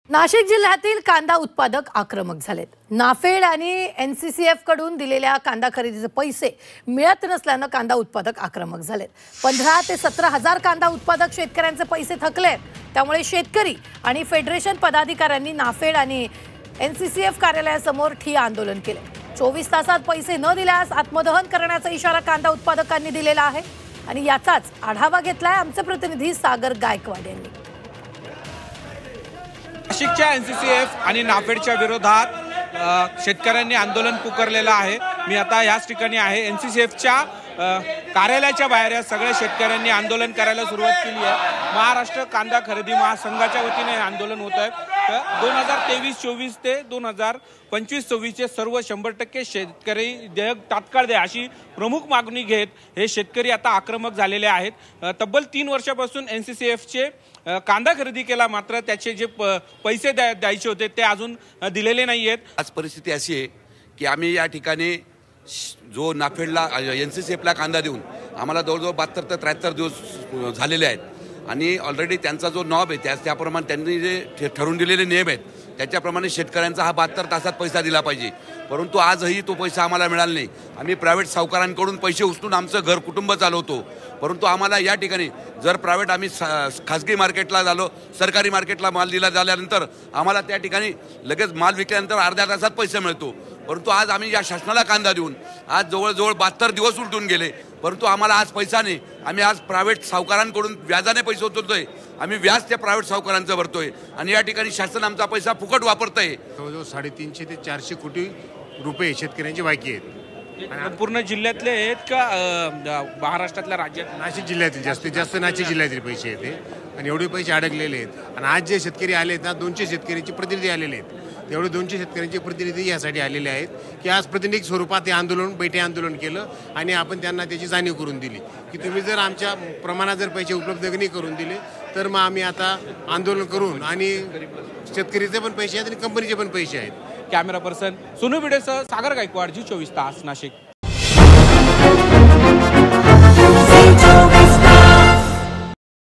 नाशिक जिल्ह्यातील कांदा उत्पादक आक्रमक झालेत। नाफेड आणि एनसीसीएफ कडून दिलेल्या कांदा खरेदीचे पैसे मिळत नसल्याने कांदा उत्पादक आक्रमक झालेत। 15 ते 17 हजार कांदा उत्पादक शेतकऱ्यांचे पैसे थकलेत। त्यामुळे शेतकरी आणि फेडरेशन पदाधिकाऱ्यांनी नाफेड आणि एनसीसीएफ कार्यालयासमोर ठिय्या आंदोलन केले। 24 तासात पैसे न दिल्यास आत्मदहन करण्याचा इशारा कांदा उत्पादकांनी दिलेला आहे आणि याचाच आढावा घेतलाय आमचे प्रतिनिधी सागर गायकवाड यांनी। नाशिकच्या एनसीसीएफ आणि नाफेडच्या विरोधात शेतकऱ्यांनी आंदोलन पुकारलेलं आहे। मी आता याच ठिकाणी आहे। एनसीसीएफच्या कार्यालयाच्या बाहेर या सगळ्या शेतकऱ्यांनी आंदोलन करायला सुरुवात केली आहे। महाराष्ट्र कांदा खरेदी महासंघाच्या वतीने हे आंदोलन होत आहे। 2023-24 ते 2025-26 चे सर्व 100% शेतकरी देयक तात्काळ द्या अशी प्रमुख मागणी घेत हे शेतकरी आता आक्रमक झालेले आहेत। तब्बल 3 वर्षापासून एनसीसीएफचे कांदा खरेदी केला, मात्र त्याचे जे पैसे द्यायचे होते ते अजून दिलेले नाहीयेत। आज परिस्थिती अशी आहे की आम्ही या ठिकाणी जो नाफेडला एनसीसीएफला कांदा देऊन आम्हाला जवळजवळ 72 ते 73 दिवस झालेले आहेत आणि ऑलरेडी त्यांचा जो नॉब आहे त्याप्रमाणे त्यांनी जे ठरवून दिलेले नियम आहेत त्याच्याप्रमाणे शेतकऱ्यांचा हा 72 तासात पैसा दिला पाहिजे, परंतु आजही तो पैसा आम्हाला मिळाला नाही। आम्ही प्रायव्हेट सावकारांकडून पैसे उचलून आमचं घर कुटुंब चालवतो, परंतु आम्हाला या ठिकाणी जर प्रायव्हेट आम्ही खाजगी मार्केटला झालो, सरकारी मार्केटला माल दिला झाल्यानंतर आम्हाला त्या ठिकाणी लगेच माल विकल्यानंतर अर्ध्या तासात पैसा मिळतो, परंतु आज आम्ही या शासनाला कांदा देऊन आज जवळजवळ 72 दिवस उलटून गेले, परंतु आम्हाला आज पैसा नाही। आम्ही आज प्रायव्हेट सावकारांकडून व्याजाने पैसे उचलतोय, आम्ही व्याज त्या प्रायव्हेट सावकारांचं भरतोय आणि या ठिकाणी शासन आमचा पैसा फुकट वापरतंय। जवळजवळ 350 ते 400 कोटी रुपये शेतकऱ्यांची बाकी आहेत। पूर्ण जिल्ह्यातले आहेत का महाराष्ट्रातल्या राज्यात? नाशिक जिल्ह्यातील जास्तीत जास्त नाशिक जिल्ह्यातील पैसे आहेत आणि एवढे पैसे अडकलेले आहेत। आणि आज जे शेतकरी आले आहेत ना, 200 शेतकऱ्यांचे प्रतिनिधी आलेले आहेत। तेवढे 200 शेतकऱ्यांचे प्रतिनिधी यासाठी आलेले आहेत की आज प्रातिनिधिक स्वरूपात हे आंदोलन बैठे आंदोलन केलं आणि आपण त्यांना त्याची जाणीव करून दिली की तुम्ही जर आमच्या प्रमाणात जर पैसे उपलब्ध नाही करून दिले तर मग आम्ही आता आंदोलन करून आणि शेतकरीचे पण पैसे आहेत आणि कंपनीचे पण पैसे आहेत। कॅमेरा पर्सन सोनू भिडेसह सागर गायकवाड, जी 24 तास, नाशिक।